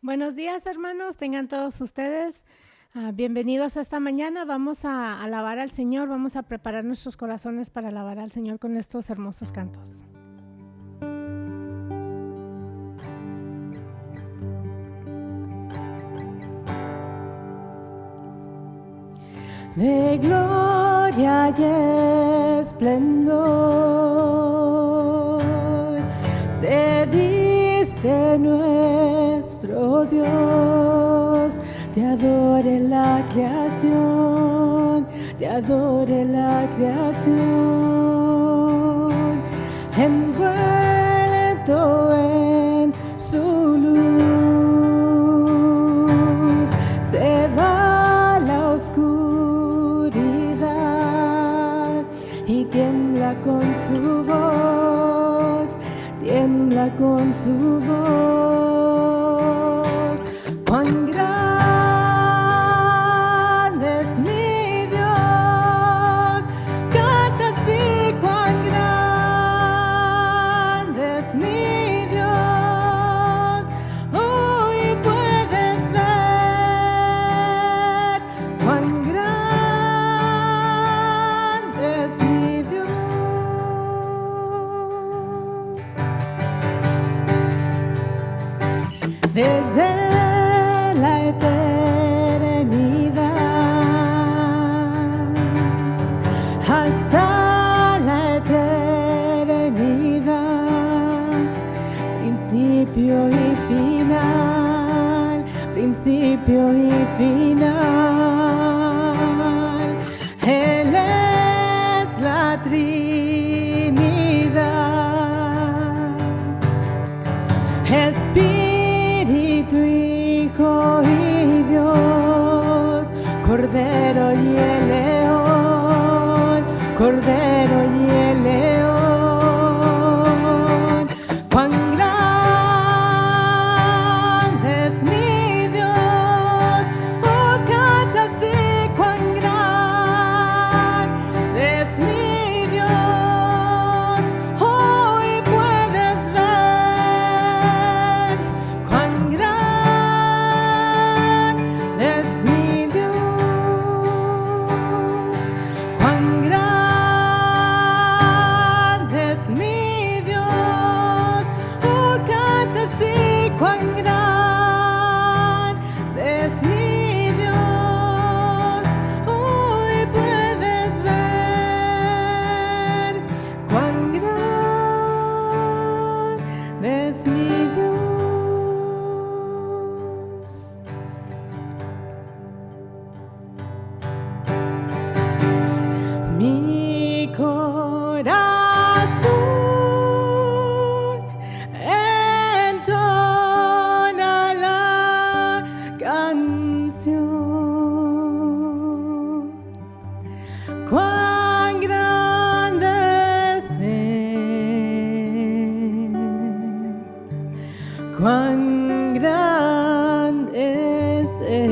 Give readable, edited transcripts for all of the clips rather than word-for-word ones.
Buenos días, hermanos. Tengan todos ustedes bienvenidos a esta mañana. Vamos a alabar al Señor. Vamos a preparar nuestros corazones para alabar al Señor con estos hermosos cantos. De gloria y esplendor se viste nuestro Dios. Te adore la creación, te adore la creación, envuelto en su luz. Se va la oscuridad y tiembla con su voz, tiembla con su voz. Cuán grande es mi Dios, canta así, cuán grande es mi Dios. Hoy puedes ver cuán grande es mi Dios. Desde la eternidad hasta la eternidad, principio y final, principio y final. Él es la Trinidad, Espíritu, Hijo y Dios, Cordero y el león, Cordero y el león. Cuán grande es mi Dios, oh, canta así, cuán grande es mi Dios. Hoy puedes ver cuán grande es mi Dios, cuán grande es mi Dios. Oh, canta así, cuán grande es mi Dios. Hoy puedes ver cuán grande es mi Dios. Mi corazón entona la canción. Cuán grande es Él, cuán grande es Él.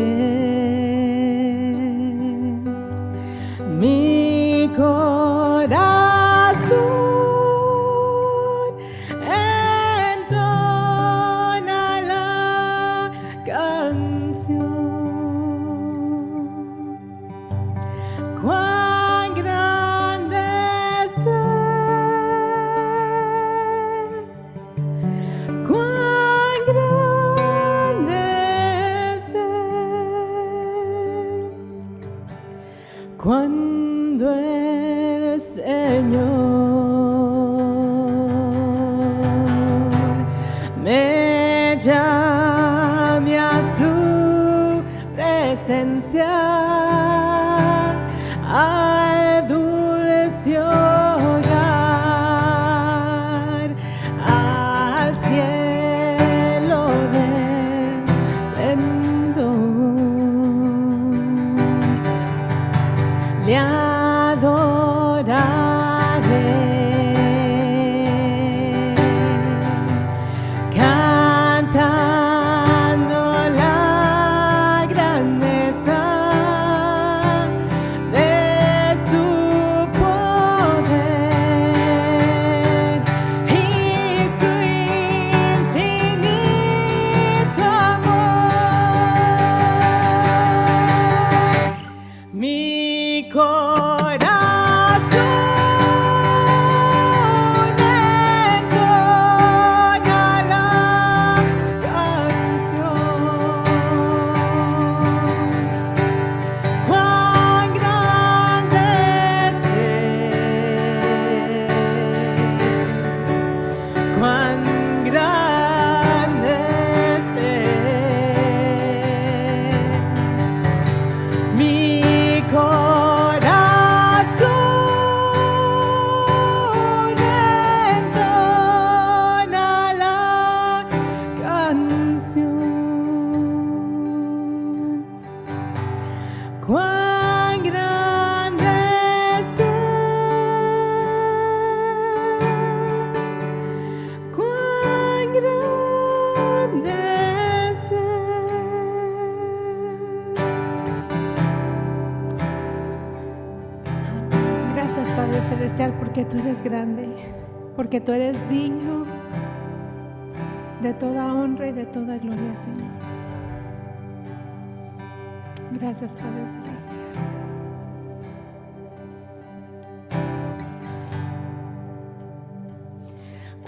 Mi corazón entona la canción. Cuán grande es Él, cuán grande es Él. Cuando el Señor me llame a su presencia, al dulce hogar, al cielo de esplendor, le adoraré, cantando la grandeza porque tú eres grande, porque tú eres digno de toda honra y de toda gloria, Señor. Gracias, Padre Celestial.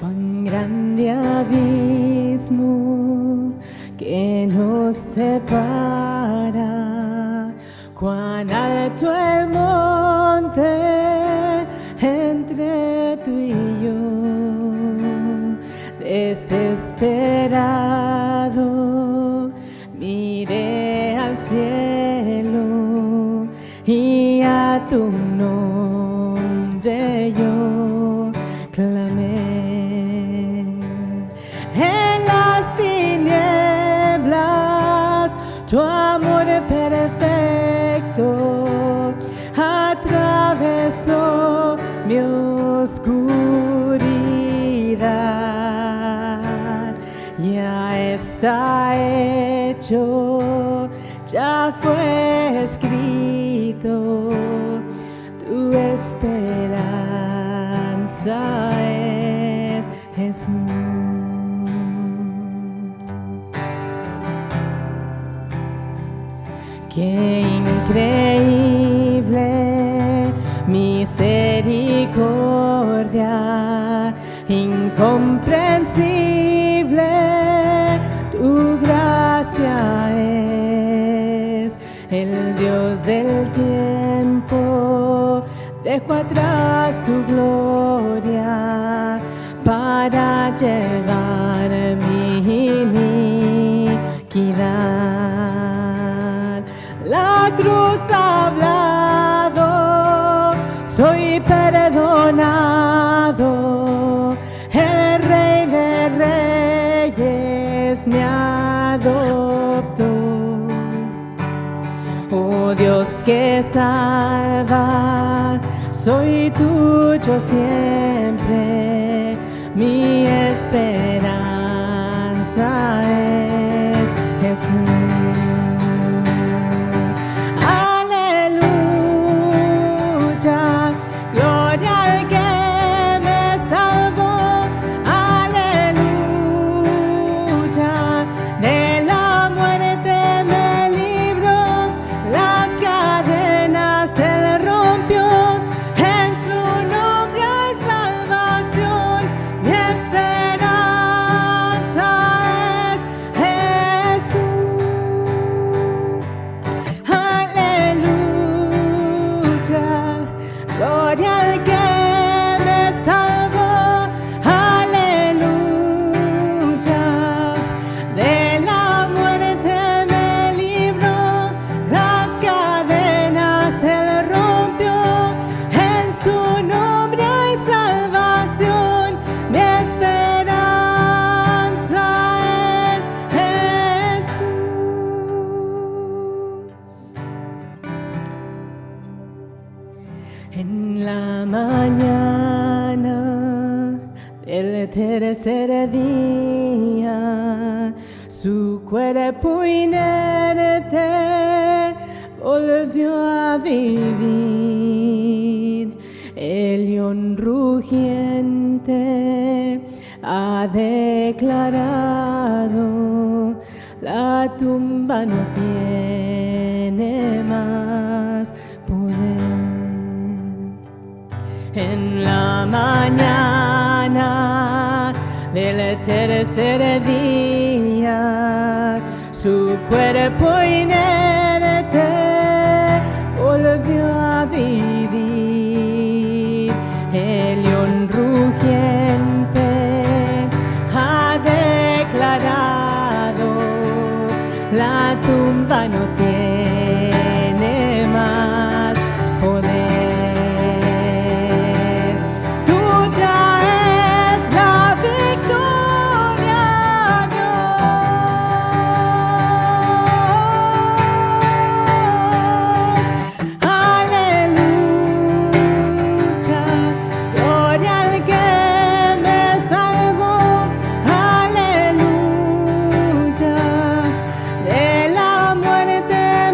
Cuán grande abismo que nos separa, cuán alto el monte entre tú y yo. Desesperado miré al cielo y a tu nombre yo clamé. En las tinieblas tu amor perfecto atravesó mi oscuridad. Ya está hecho, ya fue escrito, tu esperanza es Jesús. Qué increíble misericordia, incomprensible tu gracia es. El Dios del tiempo dejó atrás su gloria para llevar mi iniquidad. La cruz ha hablado, soy perdonado. El Rey de Reyes me adoptó. Oh Dios que salva, soy tuyo siempre. Mi esperanza es Jesús. En la mañana del tercer día, su cuerpo inerte volvió a vivir. El león rugiente ha declarado: la tumba no tiene más poder. En la mañana del tercer día, su cuerpo inerte volvió a vivir. El león rugiente ha declarado: la tumba no tiene más poder. De la muerte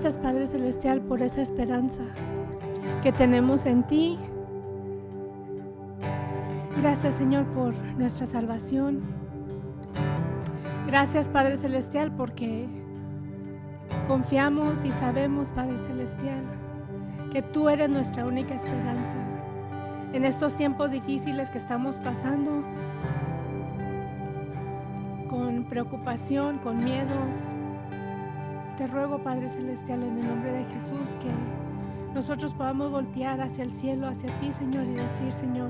Gracias, Padre Celestial, por esa esperanza que tenemos en ti. Gracias, Señor, por nuestra salvación. Gracias, Padre Celestial, porque confiamos y sabemos, Padre Celestial, que tú eres nuestra única esperanza. En estos tiempos difíciles que estamos pasando, con preocupación, con miedos, te ruego, Padre Celestial, en el nombre de Jesús, que nosotros podamos voltear hacia el cielo, hacia ti, Señor, y decir: Señor,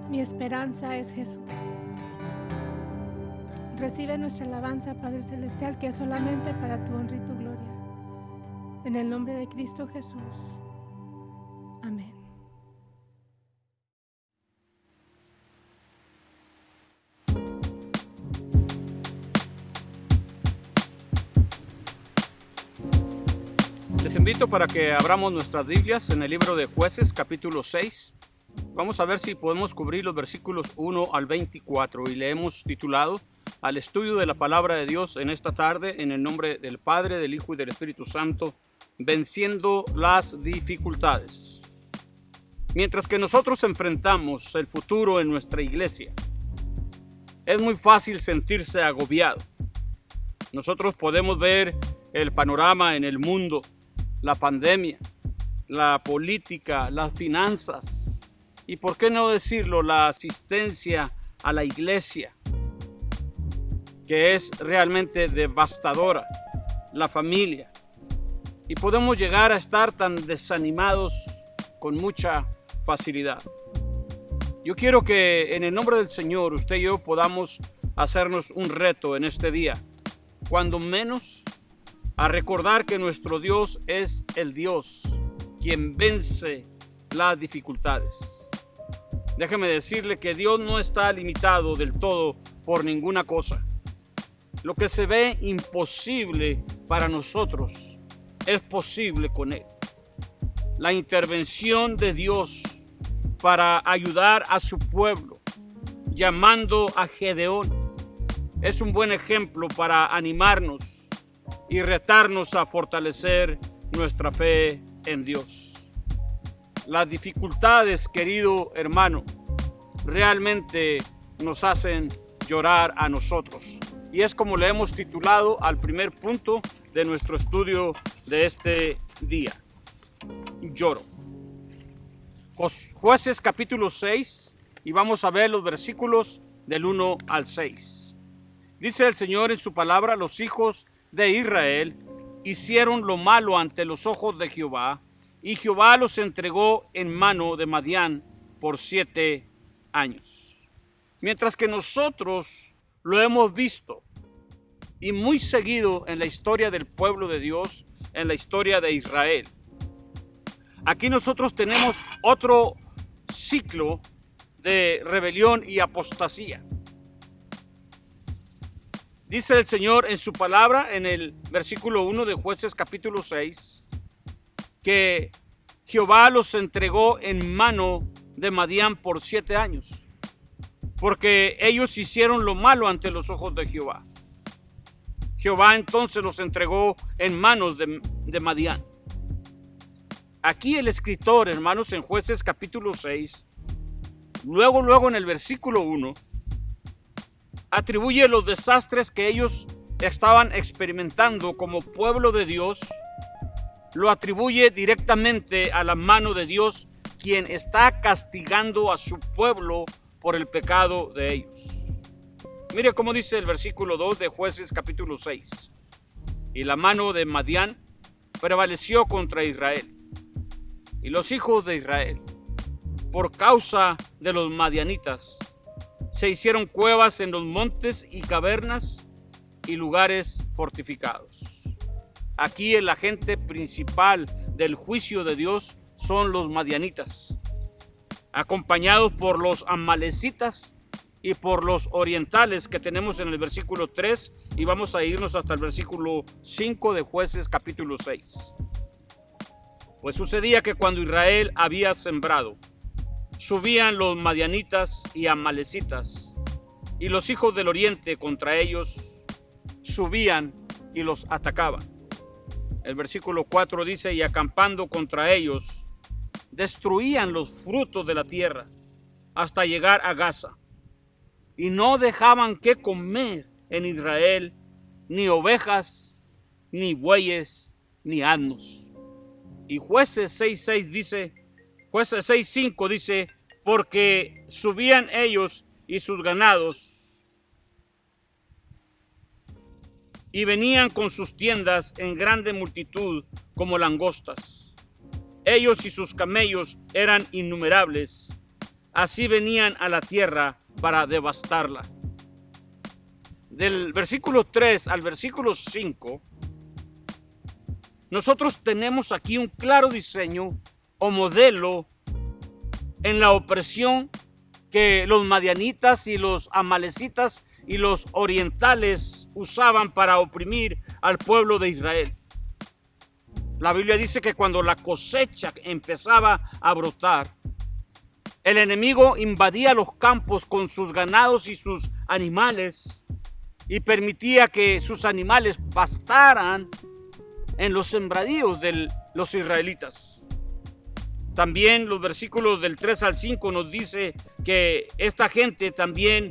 mi esperanza es Jesús. Recibe nuestra alabanza, Padre Celestial, que es solamente para tu honra y tu gloria. En el nombre de Cristo Jesús. Amén. Les invito para que abramos nuestras Biblias en el libro de Jueces, capítulo 6. Vamos a ver si podemos cubrir los versículos 1 al 24 y le hemos titulado al estudio de la palabra de Dios en esta tarde, en el nombre del Padre, del Hijo y del Espíritu Santo, venciendo las dificultades. Mientras que nosotros enfrentamos el futuro en nuestra iglesia, es muy fácil sentirse agobiado. Nosotros podemos ver el panorama en el mundo, la pandemia, la política, las finanzas y, por qué no decirlo, la asistencia a la iglesia, que es realmente devastadora, la familia, y podemos llegar a estar tan desanimados con mucha facilidad. Yo quiero que en el nombre del Señor usted y yo podamos hacernos un reto en este día, cuando menos a recordar que nuestro Dios es el Dios quien vence las dificultades. Déjeme decirle que Dios no está limitado del todo por ninguna cosa. Lo que se ve imposible para nosotros es posible con Él. La intervención de Dios para ayudar a su pueblo, llamando a Gedeón, es un buen ejemplo para animarnos y retarnos a fortalecer nuestra fe en Dios. Las dificultades, querido hermano, realmente nos hacen llorar a nosotros. Y es como le hemos titulado al primer punto de nuestro estudio de este día: lloro. Jueces capítulo 6, y vamos a ver los versículos del 1 al 6. Dice el Señor en su palabra: los hijos de Israel hicieron lo malo ante los ojos de Jehová, y Jehová los entregó en mano de Madián por 7 años. Mientras que nosotros lo hemos visto y muy seguido en la historia del pueblo de Dios, en la historia de Israel, aquí nosotros tenemos otro ciclo de rebelión y apostasía. Dice el Señor en su palabra, en el versículo 1 de Jueces capítulo 6, que Jehová los entregó en mano de Madián por 7 años, porque ellos hicieron lo malo ante los ojos de Jehová. Jehová entonces los entregó en manos de Madián. Aquí el escritor, hermanos, en Jueces capítulo 6, luego en el versículo 1, atribuye los desastres que ellos estaban experimentando como pueblo de Dios, lo atribuye directamente a la mano de Dios, quien está castigando a su pueblo por el pecado de ellos. Mire cómo dice el versículo 2 de Jueces capítulo 6. Y la mano de Madián prevaleció contra Israel, y los hijos de Israel, por causa de los madianitas, se hicieron cuevas en los montes y cavernas y lugares fortificados. Aquí el agente principal del juicio de Dios son los madianitas, acompañados por los amalecitas y por los orientales que tenemos en el versículo 3, y vamos a irnos hasta el versículo 5 de Jueces capítulo 6. Pues sucedía que cuando Israel había sembrado, subían los madianitas y amalecitas, y los hijos del oriente contra ellos subían y los atacaban. El versículo 4 dice: y acampando contra ellos, destruían los frutos de la tierra hasta llegar a Gaza. Y no dejaban que comer en Israel ni ovejas, ni bueyes, ni asnos. Y Jueces 6:6 dice, Jueces 6:5 dice: porque subían ellos y sus ganados, y venían con sus tiendas en grande multitud como langostas. Ellos y sus camellos eran innumerables. Así venían a la tierra para devastarla. Del versículo 3 al versículo 5, nosotros tenemos aquí un claro diseño o modelo en la opresión que los madianitas y los amalecitas y los orientales usaban para oprimir al pueblo de Israel. La Biblia dice que cuando la cosecha empezaba a brotar, el enemigo invadía los campos con sus ganados y sus animales y permitía que sus animales pastaran en los sembradíos de los israelitas. También los versículos del 3 al 5 nos dice que esta gente también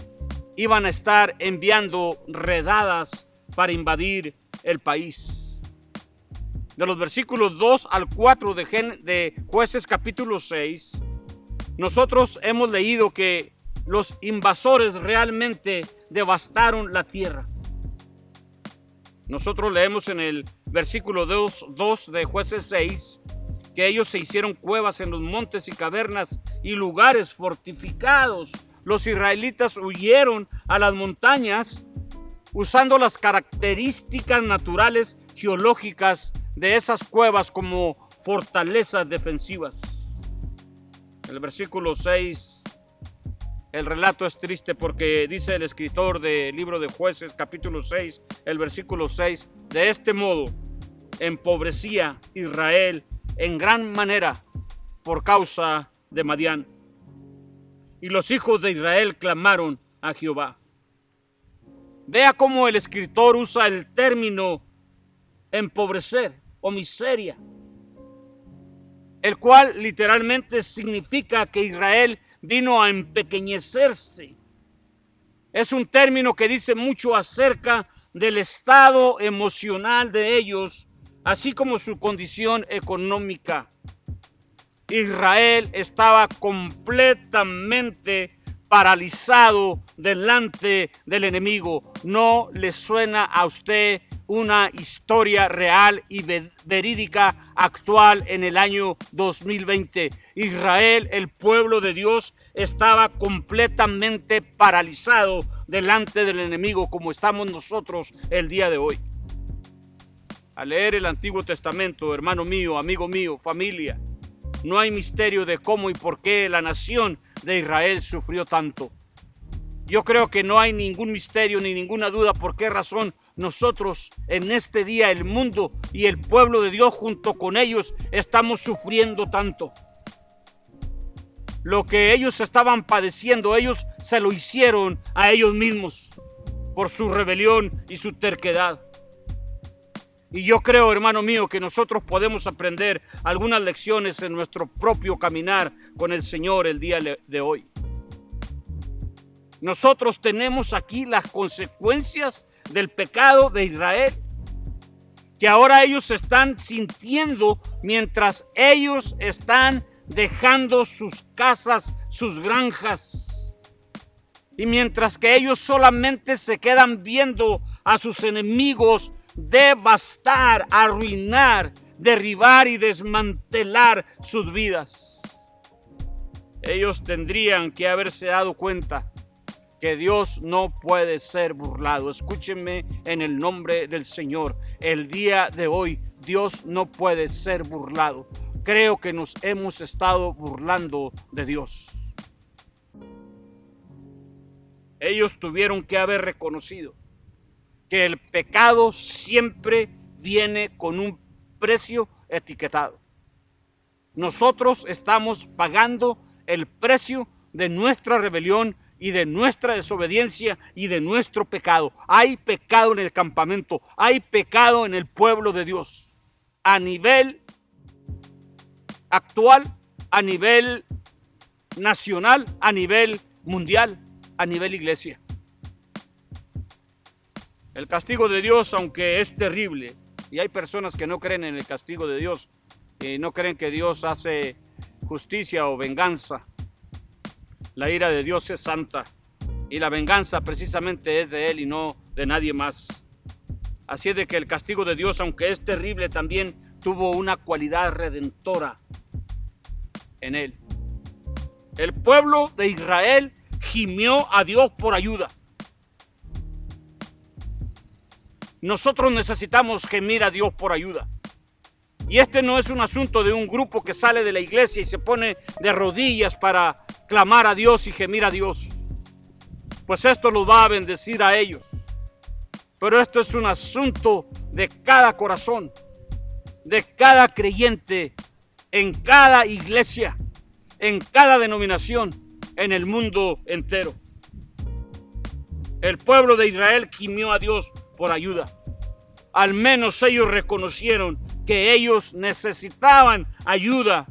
iban a estar enviando redadas para invadir el país. De los versículos 2 al 4 de Jueces capítulo 6, nosotros hemos leído que los invasores realmente devastaron la tierra. Nosotros leemos en el versículo 2 de Jueces 6 que ellos se hicieron cuevas en los montes y cavernas y lugares fortificados. Los israelitas huyeron a las montañas usando las características naturales geológicas de esas cuevas como fortalezas defensivas. En el versículo 6, el relato es triste porque dice el escritor del libro de Jueces, capítulo 6, el versículo 6, de este modo empobrecía Israel en gran manera por causa de Madián. Y los hijos de Israel clamaron a Jehová. Vea cómo el escritor usa el término empobrecer o miseria, el cual literalmente significa que Israel vino a empequeñecerse. Es un término que dice mucho acerca del estado emocional de ellos, así como su condición económica. Israel estaba completamente paralizado delante del enemigo. ¿No le suena a usted una historia real y verídica actual en el año 2020? Israel, el pueblo de Dios, estaba completamente paralizado delante del enemigo, como estamos nosotros el día de hoy. Al leer el Antiguo Testamento, hermano mío, amigo mío, familia, no hay misterio de cómo y por qué la nación de Israel sufrió tanto. Yo creo que no hay ningún misterio ni ninguna duda por qué razón nosotros en este día, el mundo y el pueblo de Dios junto con ellos, estamos sufriendo tanto. Lo que ellos estaban padeciendo, ellos se lo hicieron a ellos mismos por su rebelión y su terquedad. Y yo creo, hermano mío, que nosotros podemos aprender algunas lecciones en nuestro propio caminar con el Señor el día de hoy. Nosotros tenemos aquí las consecuencias del pecado de Israel, que ahora ellos están sintiendo mientras ellos están dejando sus casas, sus granjas. Y mientras que ellos solamente se quedan viendo a sus enemigos devastar, arruinar, derribar y desmantelar sus vidas. Ellos tendrían que haberse dado cuenta que Dios no puede ser burlado. Escúchenme en el nombre del Señor. El día de hoy Dios no puede ser burlado. Creo que nos hemos estado burlando de Dios. Ellos tuvieron que haber reconocido que el pecado siempre viene con un precio etiquetado. Nosotros estamos pagando el precio de nuestra rebelión y de nuestra desobediencia y de nuestro pecado. Hay pecado en el campamento, hay pecado en el pueblo de Dios. a nivel actual, a nivel nacional, a nivel mundial, a nivel iglesia. El castigo de Dios, aunque es terrible, y hay personas que no creen en el castigo de Dios, y no creen que Dios hace justicia o venganza. La ira de Dios es santa, y la venganza precisamente es de Él y no de nadie más. Así es de que el castigo de Dios, aunque es terrible, también tuvo una cualidad redentora en Él. El pueblo de Israel gimió a Dios por ayuda. Nosotros necesitamos gemir a Dios por ayuda. Y este no es un asunto de un grupo que sale de la iglesia y se pone de rodillas para clamar a Dios y gemir a Dios. Pues esto los va a bendecir a ellos. Pero esto es un asunto de cada corazón, de cada creyente, en cada iglesia, en cada denominación, en el mundo entero. El pueblo de Israel gimió a Dios por ayuda. Al menos ellos reconocieron que ellos necesitaban ayuda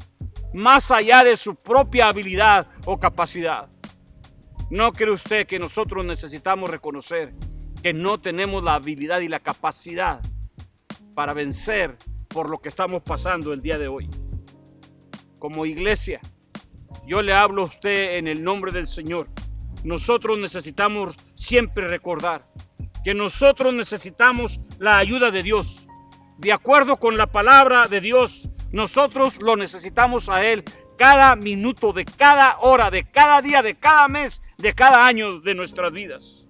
más allá de su propia habilidad o capacidad. ¿No cree usted que nosotros necesitamos reconocer que no tenemos la habilidad y la capacidad para vencer por lo que estamos pasando el día de hoy? Como iglesia, yo le hablo a usted en el nombre del Señor. Nosotros necesitamos siempre recordar que nosotros necesitamos la ayuda de Dios. De acuerdo con la palabra de Dios, nosotros lo necesitamos a Él cada minuto, de cada hora, de cada día, de cada mes, de cada año de nuestras vidas.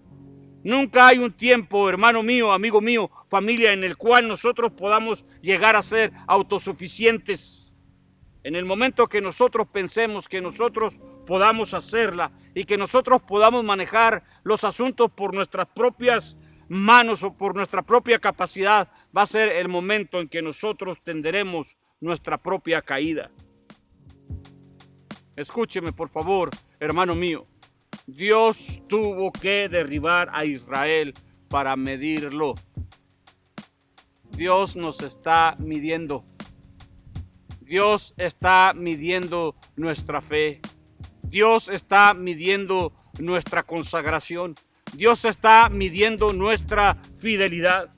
Nunca hay un tiempo, hermano mío, amigo mío, familia, en el cual nosotros podamos llegar a ser autosuficientes. En el momento que nosotros pensemos que nosotros podamos hacerla y que nosotros podamos manejar los asuntos por nuestras propias manos o por nuestra propia capacidad, va a ser el momento en que nosotros tendremos nuestra propia caída. Escúcheme, por favor, hermano mío. Dios tuvo que derribar a Israel para medirlo. Dios nos está midiendo. Dios está midiendo nuestra fe. Dios está midiendo nuestra consagración. Dios está midiendo nuestra fidelidad.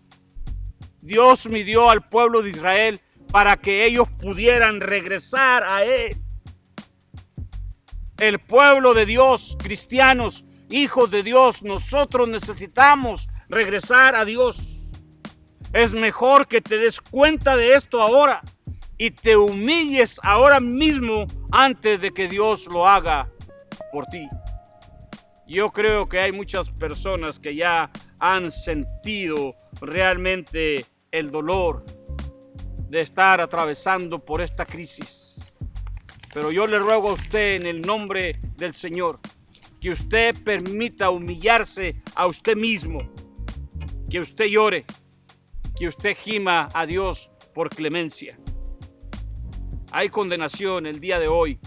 Dios midió al pueblo de Israel para que ellos pudieran regresar a Él. El pueblo de Dios, cristianos, hijos de Dios, nosotros necesitamos regresar a Dios. Es mejor que te des cuenta de esto ahora y te humilles ahora mismo antes de que Dios lo haga por ti. Yo creo que hay muchas personas que ya han sentido realmente el dolor de estar atravesando por esta crisis. Pero yo le ruego a usted en el nombre del Señor que usted permita humillarse a usted mismo, que usted llore, que usted gima a Dios por clemencia. Hay condenación el día de hoy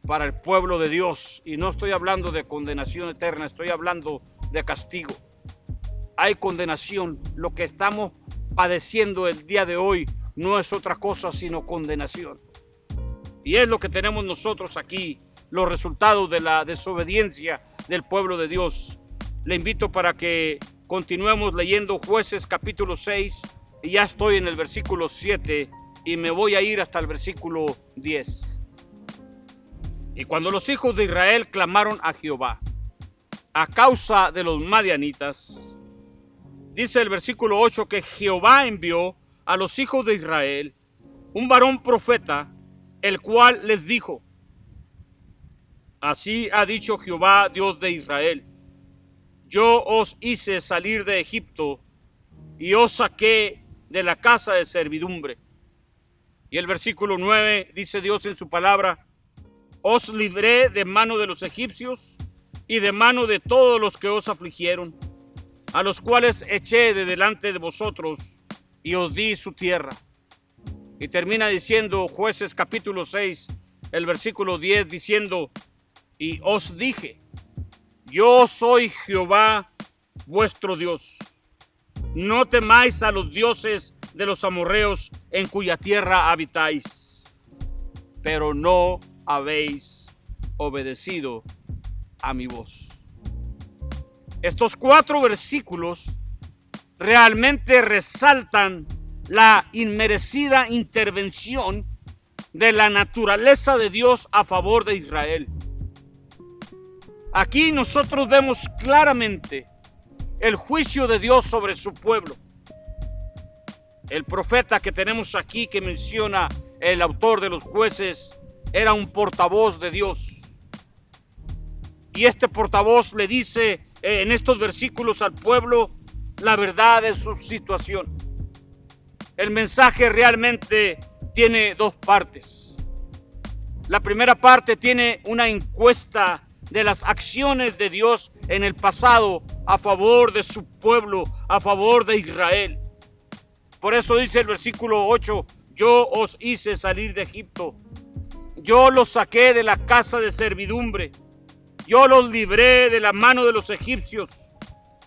para el pueblo de Dios, y no estoy hablando de condenación eterna, estoy hablando de castigo. Hay condenación. Lo que estamos padeciendo el día de hoy no es otra cosa sino condenación. Y es lo que tenemos nosotros aquí, los resultados de la desobediencia del pueblo de Dios. Le invito para que continuemos leyendo Jueces capítulo 6, y ya estoy en el versículo 7 y me voy a ir hasta el versículo 10. Y cuando los hijos de Israel clamaron a Jehová a causa de los madianitas, dice el versículo 8 que Jehová envió a los hijos de Israel un varón profeta, el cual les dijo: así ha dicho Jehová, Dios de Israel, yo os hice salir de Egipto y os saqué de la casa de servidumbre. Y el versículo 9 dice Dios en su palabra: os libré de mano de los egipcios y de mano de todos los que os afligieron, a los cuales eché de delante de vosotros y os di su tierra. Y termina diciendo Jueces capítulo 6, el versículo 10, diciendo: y os dije, yo soy Jehová vuestro Dios. No temáis a los dioses de los amorreos en cuya tierra habitáis, pero no habéis obedecido a mi voz. Estos 4 versículos realmente resaltan la inmerecida intervención de la naturaleza de Dios a favor de Israel. Aquí nosotros vemos claramente el juicio de Dios sobre su pueblo. El profeta que tenemos aquí, que menciona el autor de los Jueces, era un portavoz de Dios. Y este portavoz le dice en estos versículos al pueblo la verdad de su situación. El mensaje realmente tiene 2 partes. La primera parte tiene una encuesta de las acciones de Dios en el pasado a favor de su pueblo, a favor de Israel. Por eso dice el versículo 8, yo os hice salir de Egipto, yo los saqué de la casa de servidumbre, yo los libré de la mano de los egipcios,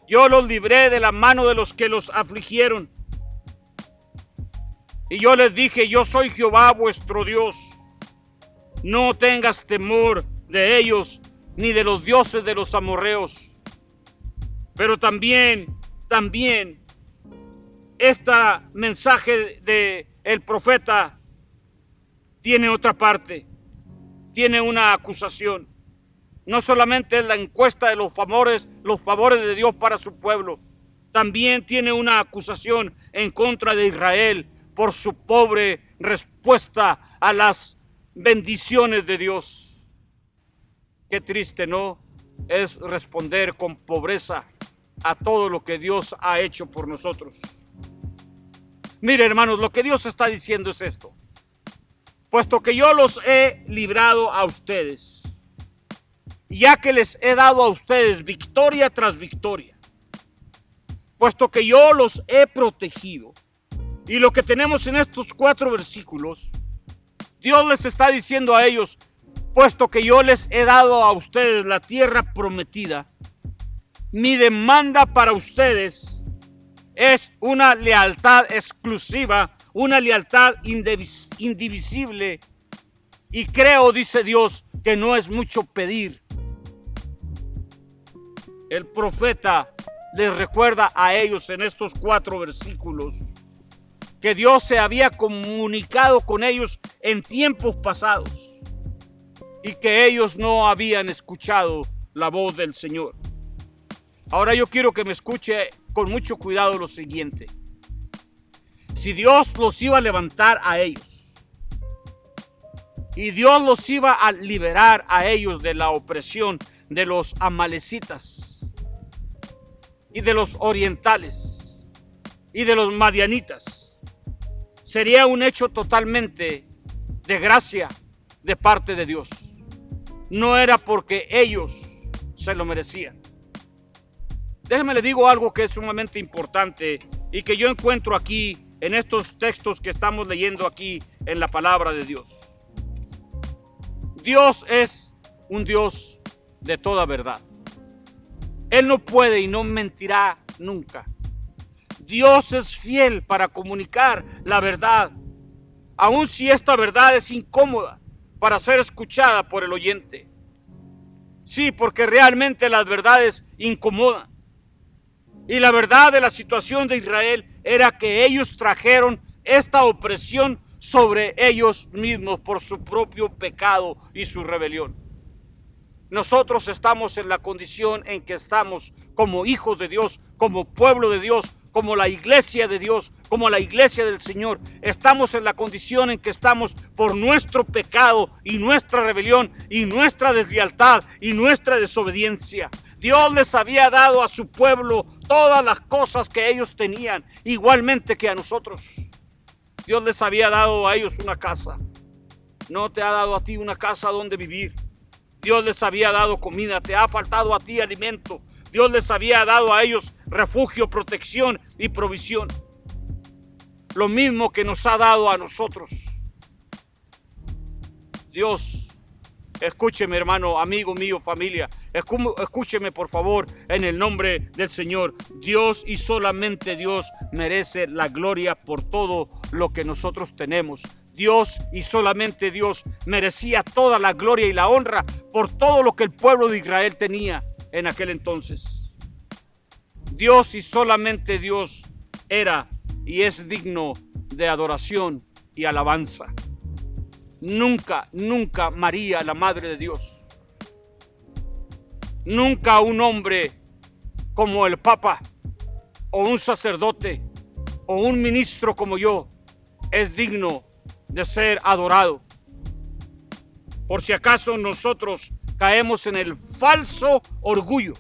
yo los libré de la mano de los que los afligieron. Y yo les dije, yo soy Jehová vuestro Dios, no tengas temor de ellos, ni de los dioses de los amorreos. Pero también este mensaje de el profeta tiene otra parte, tiene una acusación. No solamente es la encuesta de los favores de Dios para su pueblo, también tiene una acusación en contra de Israel por su pobre respuesta a las bendiciones de Dios. Qué triste, ¿no? Es responder con pobreza a todo lo que Dios ha hecho por nosotros. Mire, hermanos, lo que Dios está diciendo es esto. Puesto que yo los he librado a ustedes, ya que les he dado a ustedes victoria tras victoria, puesto que yo los he protegido, y lo que tenemos en estos 4 versículos, Dios les está diciendo a ellos, puesto que yo les he dado a ustedes la tierra prometida, mi demanda para ustedes es una lealtad exclusiva, una lealtad indivisible. Y creo, dice Dios, que no es mucho pedir. El profeta les recuerda a ellos en estos 4 versículos que Dios se había comunicado con ellos en tiempos pasados y que ellos no habían escuchado la voz del Señor. Ahora yo quiero que me escuche con mucho cuidado lo siguiente. Si Dios los iba a levantar a ellos y Dios los iba a liberar a ellos de la opresión de los amalecitas y de los orientales y de los madianitas, sería un hecho totalmente de gracia de parte de Dios. No era porque ellos se lo merecían. Déjenme les digo algo que es sumamente importante y que yo encuentro aquí en estos textos que estamos leyendo aquí en la palabra de Dios. Dios es un Dios de toda verdad. Él no puede y no mentirá nunca. Dios es fiel para comunicar la verdad, aun si esta verdad es incómoda para ser escuchada por el oyente. Sí, porque realmente las verdades incomodan. Y la verdad de la situación de Israel era que ellos trajeron esta opresión sobre ellos mismos por su propio pecado y su rebelión. Nosotros estamos en la condición en que estamos como hijos de Dios, como pueblo de Dios, como la iglesia de Dios, como la iglesia del Señor. Estamos en la condición en que estamos por nuestro pecado y nuestra rebelión y nuestra deslealtad y nuestra desobediencia. Dios les había dado a su pueblo todas las cosas que ellos tenían, igualmente que a nosotros. Dios les había dado a ellos una casa. No te ha dado a ti una casa donde vivir. Dios les había dado comida, te ha faltado a ti alimento. Dios les había dado a ellos refugio, protección y provisión. Lo mismo que nos ha dado a nosotros. Dios Escúcheme, hermano, amigo mío, familia. Escúcheme, por favor, en el nombre del Señor. Dios y solamente Dios merece la gloria por todo lo que nosotros tenemos. Dios y solamente Dios merecía toda la gloria y la honra por todo lo que el pueblo de Israel tenía en aquel entonces. Dios y solamente Dios era y es digno de adoración y alabanza. Nunca María, la Madre de Dios, nunca un hombre como el Papa, o un sacerdote, o un ministro como yo, es digno de ser adorado. Por si acaso nosotros caemos en el falso orgullo,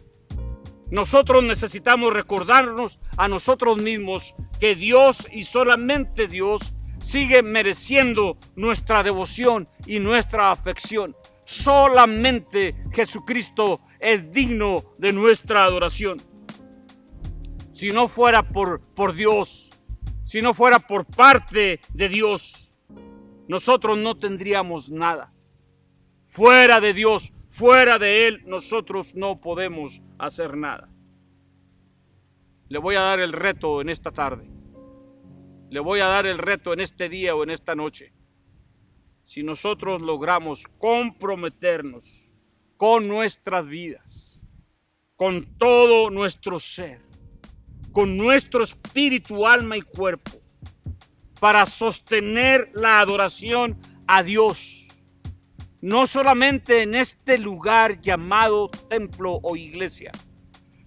nosotros necesitamos recordarnos a nosotros mismos que Dios y solamente Dios sigue mereciendo nuestra devoción y nuestra afección. Solamente Jesucristo es digno de nuestra adoración. Si no fuera por Dios, si no fuera por parte de Dios, nosotros no tendríamos nada. Fuera de Dios, fuera de Él, nosotros no podemos hacer nada. Le voy a dar el reto en esta tarde. Le voy a dar el reto en este día o en esta noche. Si nosotros logramos comprometernos con nuestras vidas, con todo nuestro ser, con nuestro espíritu, alma y cuerpo, para sostener la adoración a Dios, no solamente en este lugar llamado templo o iglesia,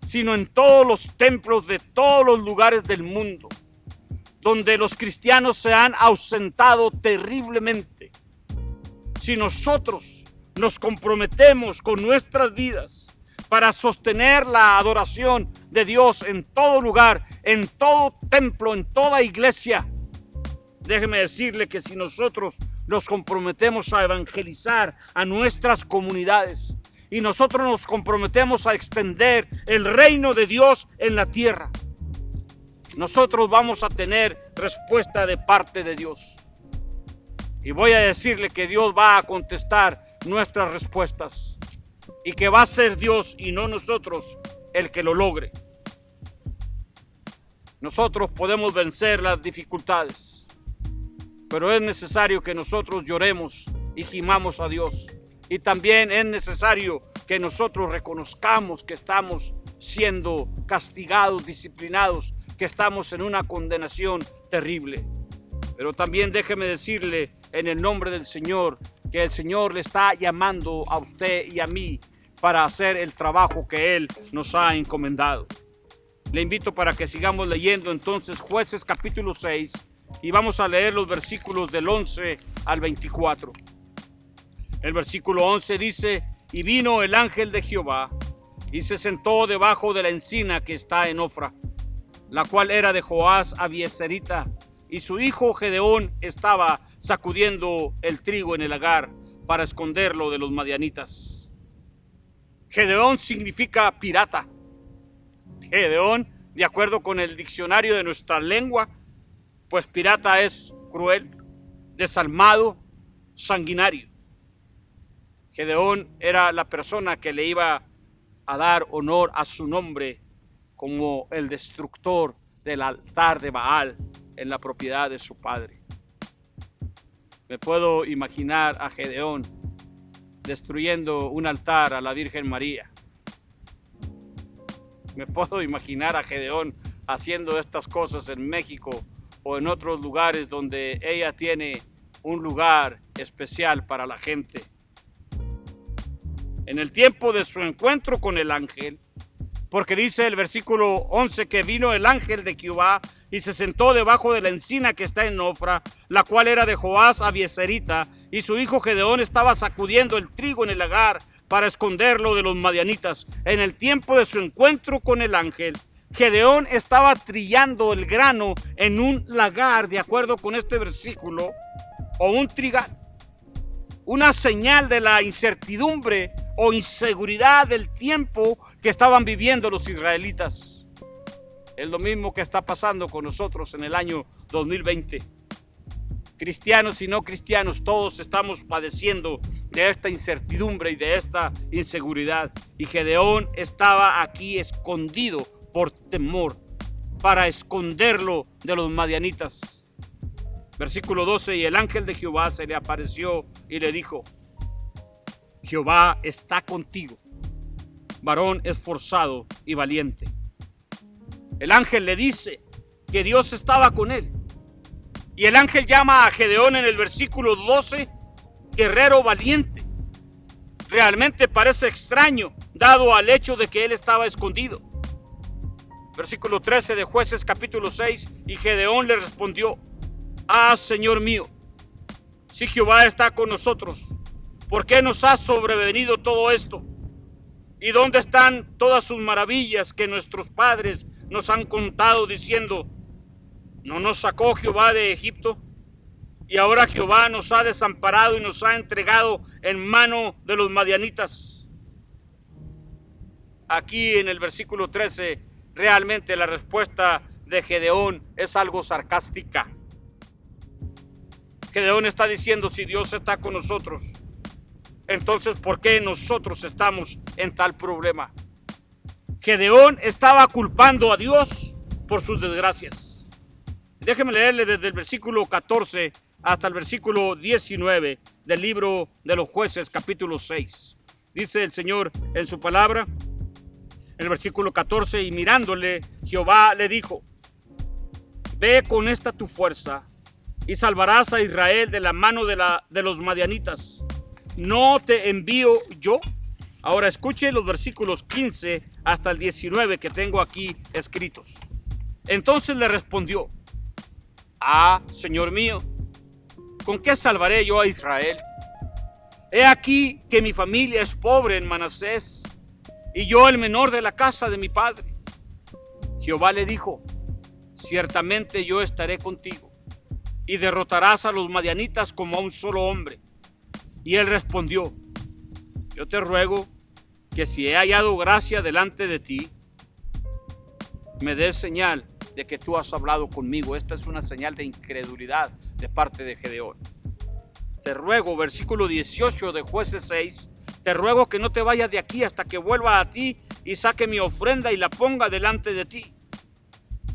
sino en todos los templos de todos los lugares del mundo, donde los cristianos se han ausentado terriblemente. Si nosotros nos comprometemos con nuestras vidas para sostener la adoración de Dios en todo lugar, en todo templo, en toda iglesia, déjeme decirle que si nosotros nos comprometemos a evangelizar a nuestras comunidades y nosotros nos comprometemos a extender el reino de Dios en la tierra, nosotros vamos a tener respuesta de parte de Dios. Y voy a decirle que Dios va a contestar nuestras respuestas y que va a ser Dios y no nosotros el que lo logre. Nosotros podemos vencer las dificultades, pero es necesario que nosotros lloremos y gimamos a Dios. Y también es necesario que nosotros reconozcamos que estamos siendo castigados, disciplinados, que estamos en una condenación terrible. Pero también déjeme decirle en el nombre del Señor que el Señor le está llamando a usted y a mí para hacer el trabajo que Él nos ha encomendado. Le invito para que sigamos leyendo entonces Jueces capítulo 6 y vamos a leer los versículos del 11 al 24. El versículo 11 dice: y vino el ángel de Jehová y se sentó debajo de la encina que está en Ofra, la cual era de Joás Abieserita, y su hijo Gedeón estaba sacudiendo el trigo en el lagar para esconderlo de los madianitas. Gedeón significa pirata. Gedeón, de acuerdo con el diccionario de nuestra lengua, pues pirata es cruel, desalmado, sanguinario. Gedeón era la persona que le iba a dar honor a su nombre como el destructor del altar de Baal en la propiedad de su padre. Me puedo imaginar a Gedeón destruyendo un altar a la Virgen María. Me puedo imaginar a Gedeón haciendo estas cosas en México o en otros lugares donde ella tiene un lugar especial para la gente. En el tiempo de su encuentro con el ángel, porque dice el versículo 11 que vino el ángel de Jehová y se sentó debajo de la encina que está en Ofra, la cual era de Joás Abieserita, y su hijo Gedeón estaba sacudiendo el trigo en el lagar para esconderlo de los madianitas. En el tiempo de su encuentro con el ángel, Gedeón estaba trillando el grano en un lagar, de acuerdo con este versículo, o un trigal, una señal de la incertidumbre o inseguridad del tiempo que estaban viviendo los israelitas. Es lo mismo que está pasando con nosotros en el año 2020. cristianos y no cristianos, todos estamos padeciendo de esta incertidumbre y de esta inseguridad. Y Gedeón estaba aquí escondido por temor, para esconderlo de los madianitas. Versículo 12, y el ángel de Jehová se le apareció y le dijo: Jehová está contigo, varón esforzado y valiente. El ángel le dice que Dios estaba con él. Y el ángel llama a Gedeón en el versículo 12 guerrero valiente. Realmente parece extraño, dado al hecho de que él estaba escondido. Versículo 13 de Jueces capítulo 6, y Gedeón le respondió: Señor mío, si Jehová está con nosotros, ¿por qué nos ha sobrevenido todo esto? ¿Y dónde están todas sus maravillas que nuestros padres nos han contado diciendo: ¿no nos sacó Jehová de Egipto? Y ahora Jehová nos ha desamparado y nos ha entregado en mano de los madianitas. Aquí en el versículo 13, realmente la respuesta de Gedeón es algo sarcástica. Gedeón está diciendo: si Dios está con nosotros, entonces ¿por qué nosotros estamos en tal problema? Gedeón estaba culpando a Dios por sus desgracias. Déjeme leerle desde el versículo 14 hasta el versículo 19 del libro de los Jueces, capítulo 6. Dice el Señor en su palabra, en el versículo 14, y mirándole, Jehová le dijo: Ve con esta tu fuerza y salvarás a Israel de la mano de los madianitas. ¿No te envío yo? Ahora escuche los versículos 15 hasta el 19 que tengo aquí escritos. Entonces le respondió: Señor mío, ¿con qué salvaré yo a Israel? He aquí que mi familia es pobre en Manasés, y yo el menor de la casa de mi padre. Jehová le dijo: ciertamente yo estaré contigo, y derrotarás a los madianitas como a un solo hombre. Y él respondió: yo te ruego que si he hallado gracia delante de ti, me des señal de que tú has hablado conmigo. Esta es una señal de incredulidad de parte de Gedeón. Te ruego, versículo 18 de Jueces 6, te ruego que no te vayas de aquí hasta que vuelva a ti y saque mi ofrenda y la ponga delante de ti.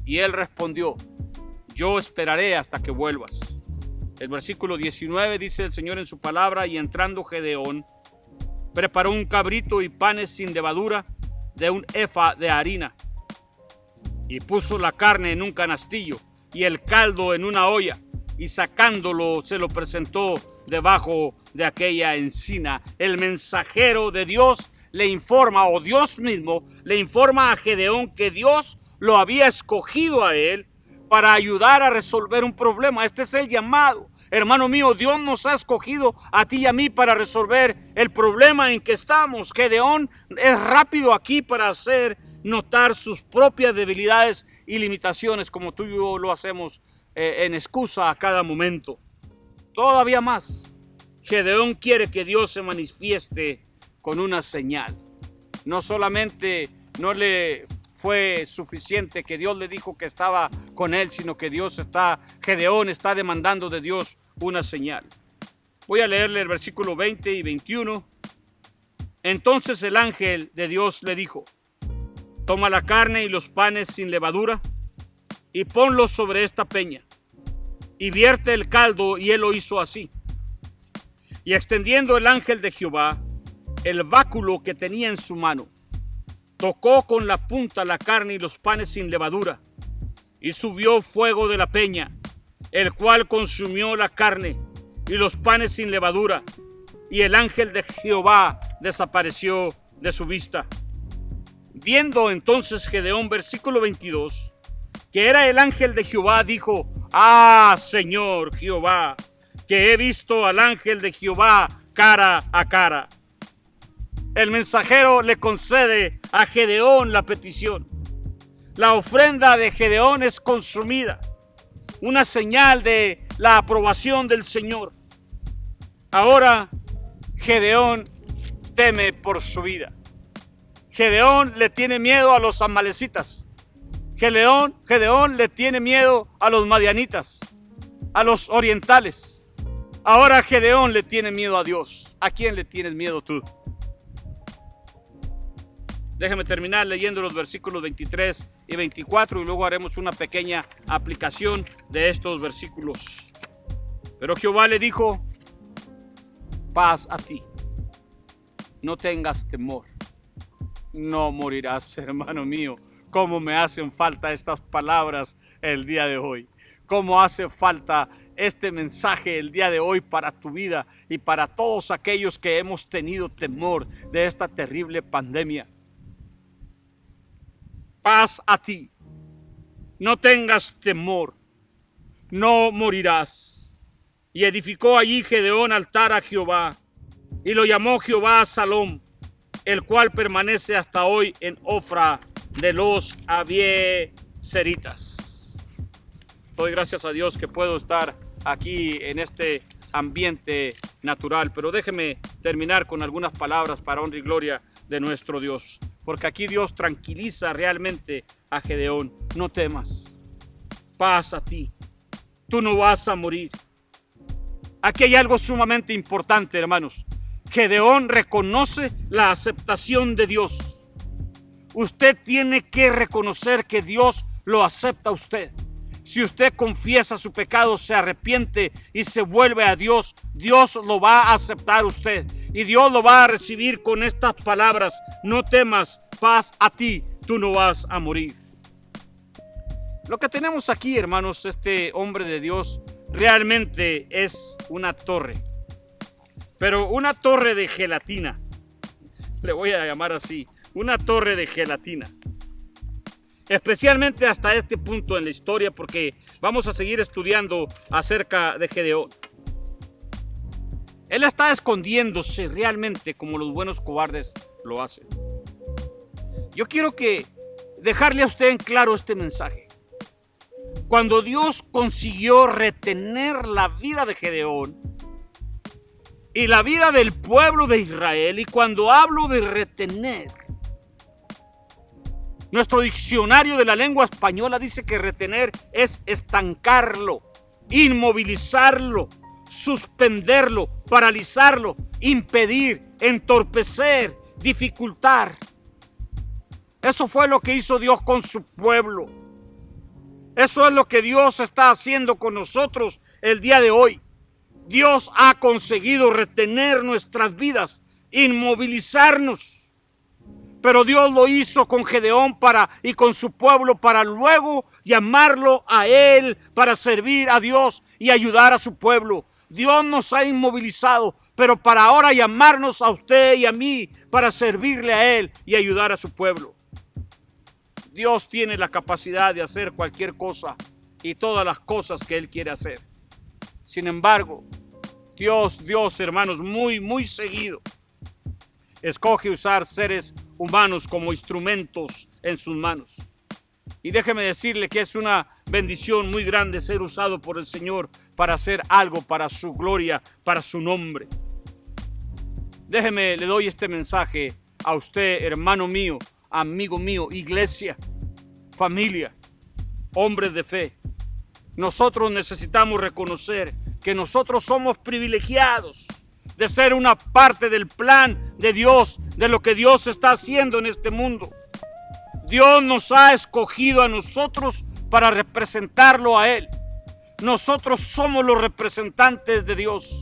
Y él respondió: yo esperaré hasta que vuelvas. El versículo 19 dice el Señor en su palabra: y entrando Gedeón, preparó un cabrito y panes sin levadura de un efa de harina, y puso la carne en un canastillo y el caldo en una olla, y sacándolo se lo presentó debajo de aquella encina. El mensajero de Dios le informa, o Dios mismo le informa a Gedeón, que Dios lo había escogido a él para ayudar a resolver un problema. Este es el llamado. Hermano mío, Dios nos ha escogido a ti y a mí para resolver el problema en que estamos. Gedeón es rápido aquí para hacer notar sus propias debilidades y limitaciones, como tú y yo lo hacemos en excusa a cada momento. Todavía más, Gedeón quiere que Dios se manifieste con una señal. No solamente no le fue suficiente que Dios le dijo que estaba con él, sino que Gedeón está demandando de Dios una señal. Voy a leerle el versículo 20 y 21. Entonces el ángel de Dios le dijo: toma la carne y los panes sin levadura y ponlos sobre esta peña y vierte el caldo. Y él lo hizo así. Y extendiendo el ángel de Jehová el báculo que tenía en su mano, tocó con la punta la carne y los panes sin levadura, y subió fuego de la peña, el cual consumió la carne y los panes sin levadura, y el ángel de Jehová desapareció de su vista. Viendo entonces Gedeón, versículo 22, que era el ángel de Jehová, dijo: Señor Jehová, que he visto al ángel de Jehová cara a cara. El mensajero le concede a Gedeón la petición. La ofrenda de Gedeón es consumida, una señal de la aprobación del Señor. Ahora Gedeón teme por su vida. Gedeón le tiene miedo a los amalecitas. Gedeón le tiene miedo a los madianitas. a los orientales. Ahora Gedeón le tiene miedo a Dios. ¿A quién le tienes miedo tú? Déjame terminar leyendo los versículos 23 y 24 y luego haremos una pequeña aplicación de estos versículos. Pero Jehová le dijo: paz a ti, no tengas temor, no morirás. Hermano mío, cómo me hacen falta estas palabras el día de hoy. Cómo hace falta este mensaje el día de hoy para tu vida y para todos aquellos que hemos tenido temor de esta terrible pandemia. Paz a ti, no tengas temor, no morirás. Y edificó allí Gedeón altar a Jehová, y lo llamó Jehová Salom, el cual permanece hasta hoy en Ofra de los Abiezeritas. Doy gracias a Dios que puedo estar aquí en este ambiente natural, pero déjeme terminar con algunas palabras para honra y gloria de nuestro Dios, porque aquí Dios tranquiliza realmente a Gedeón. No temas, paz a ti, tú no vas a morir. Aquí hay algo sumamente importante, hermanos. Gedeón reconoce la aceptación de Dios. Usted tiene que reconocer que Dios lo acepta a usted. Si usted confiesa su pecado, se arrepiente y se vuelve a Dios, Dios lo va a aceptar a usted. Y Dios lo va a recibir con estas palabras: no temas, paz a ti, tú no vas a morir. Lo que tenemos aquí, hermanos, este hombre de Dios realmente es una torre. Pero una torre de gelatina. Le voy a llamar así, una torre de gelatina. Especialmente hasta este punto en la historia, porque vamos a seguir estudiando acerca de Gedeón. Él está escondiéndose realmente como los buenos cobardes lo hacen. Yo quiero dejarle a usted en claro este mensaje. Cuando Dios consiguió retener la vida de Gedeón y la vida del pueblo de Israel, y cuando hablo de retener, nuestro diccionario de la lengua española dice que retener es estancarlo, inmovilizarlo, suspenderlo, paralizarlo, impedir, entorpecer, dificultar. Eso fue lo que hizo Dios con su pueblo. Eso es lo que Dios está haciendo con nosotros el día de hoy. Dios ha conseguido retener nuestras vidas, inmovilizarnos. Pero Dios lo hizo con Gedeón y con su pueblo para luego llamarlo a él para servir a Dios y ayudar a su pueblo. Dios nos ha inmovilizado, pero para ahora llamarnos a usted y a mí para servirle a él y ayudar a su pueblo. Dios tiene la capacidad de hacer cualquier cosa y todas las cosas que él quiere hacer. Sin embargo, Dios, hermanos, muy seguido escoge usar seres humanos como instrumentos en sus manos. Y déjeme decirle que es una bendición muy grande ser usado por el Señor para hacer algo para su gloria, para su nombre. Le doy este mensaje a usted, hermano mío, amigo mío, iglesia, familia, hombres de fe. Nosotros necesitamos reconocer que nosotros somos privilegiados de ser una parte del plan de Dios, de lo que Dios está haciendo en este mundo. Dios nos ha escogido a nosotros para representarlo a Él. Nosotros somos los representantes de Dios.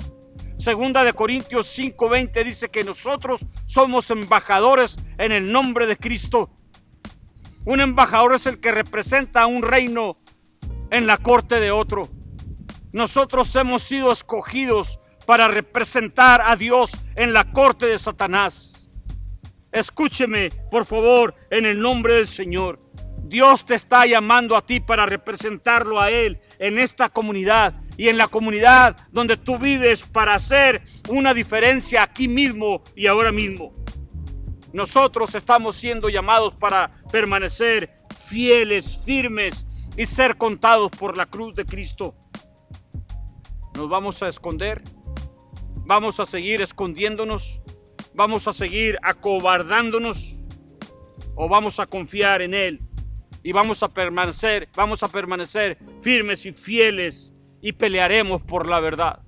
Segunda de Corintios 5:20 dice que nosotros somos embajadores en el nombre de Cristo. Un embajador es el que representa a un reino en la corte de otro. Nosotros hemos sido escogidos para representar a Dios en la corte de Satanás. Escúcheme, por favor, en el nombre del Señor. Dios te está llamando a ti para representarlo a Él en esta comunidad y en la comunidad donde tú vives, para hacer una diferencia aquí mismo y ahora mismo. Nosotros estamos siendo llamados para permanecer fieles, firmes y ser contados por la cruz de Cristo. ¿Nos vamos a esconder? ¿Vamos a seguir escondiéndonos? ¿Vamos a seguir acobardándonos? ¿O vamos a confiar en Él y vamos a permanecer firmes y fieles y pelearemos por la verdad.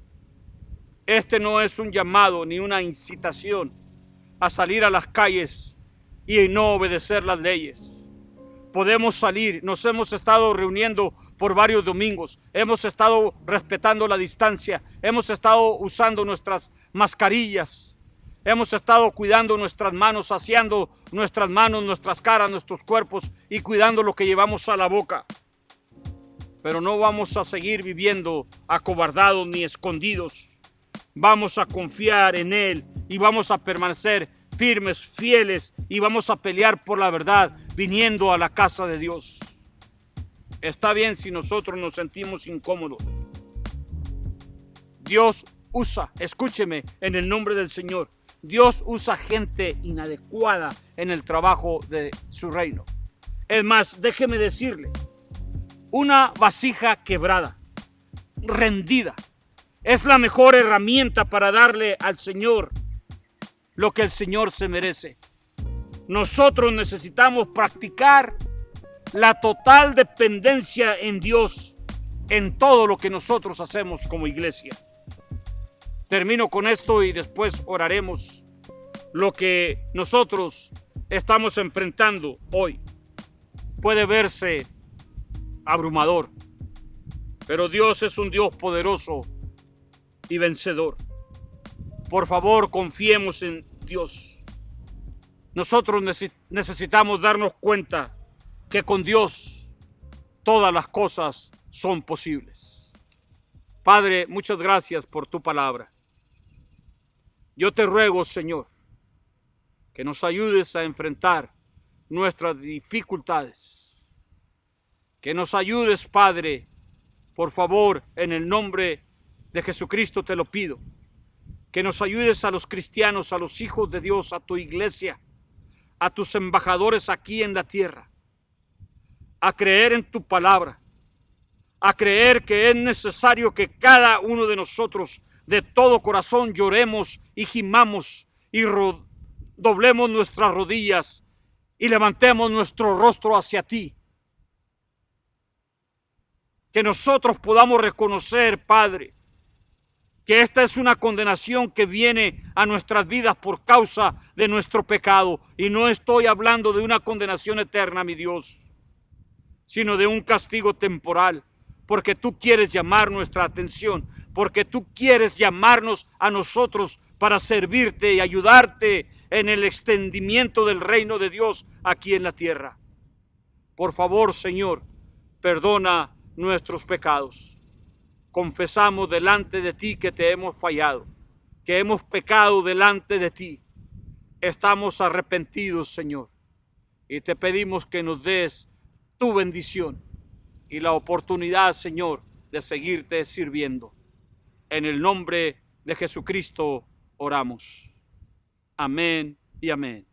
Este no es un llamado ni una incitación a salir a las calles y no obedecer las leyes. Podemos salir, nos hemos estado reuniendo por varios domingos, hemos estado respetando la distancia, hemos estado usando nuestras mascarillas, hemos estado cuidando nuestras manos, aseando nuestras manos, nuestras caras, nuestros cuerpos y cuidando lo que llevamos a la boca. Pero no vamos a seguir viviendo acobardados ni escondidos. Vamos a confiar en Él y vamos a permanecer firmes, fieles, y vamos a pelear por la verdad, viniendo a la casa de Dios. Está bien si nosotros nos sentimos incómodos. Dios usa, escúcheme, en el nombre del Señor, Dios usa gente inadecuada en el trabajo de su reino. Es más, déjeme decirle, una vasija quebrada, rendida, es la mejor herramienta para darle al Señor lo que el Señor se merece. Nosotros necesitamos practicar la total dependencia en Dios en todo lo que nosotros hacemos como iglesia. Termino con esto y después oraremos. Lo que nosotros estamos enfrentando hoy puede verse abrumador, pero Dios es un Dios poderoso y vencedor. Por favor, confiemos en Dios. Nosotros necesitamos darnos cuenta que con Dios todas las cosas son posibles. Padre, muchas gracias por tu palabra. Yo te ruego, Señor, que nos ayudes a enfrentar nuestras dificultades. Que nos ayudes, Padre, por favor, en el nombre de Jesucristo te lo pido. Que nos ayudes a los cristianos, a los hijos de Dios, a tu iglesia, a tus embajadores aquí en la tierra, a creer en tu palabra, a creer que es necesario que cada uno de nosotros de todo corazón lloremos y gimamos y doblemos nuestras rodillas y levantemos nuestro rostro hacia ti. Que nosotros podamos reconocer, Padre, que esta es una condenación que viene a nuestras vidas por causa de nuestro pecado. Y no estoy hablando de una condenación eterna, mi Dios, sino de un castigo temporal, porque tú quieres llamar nuestra atención, porque tú quieres llamarnos a nosotros para servirte y ayudarte en el extendimiento del reino de Dios aquí en la tierra. Por favor, Señor, perdona nuestros pecados. Confesamos delante de ti que te hemos fallado, que hemos pecado delante de ti. Estamos arrepentidos, Señor, y te pedimos que nos des tu bendición y la oportunidad, Señor, de seguirte sirviendo. En el nombre de Jesucristo oramos. Amén y amén.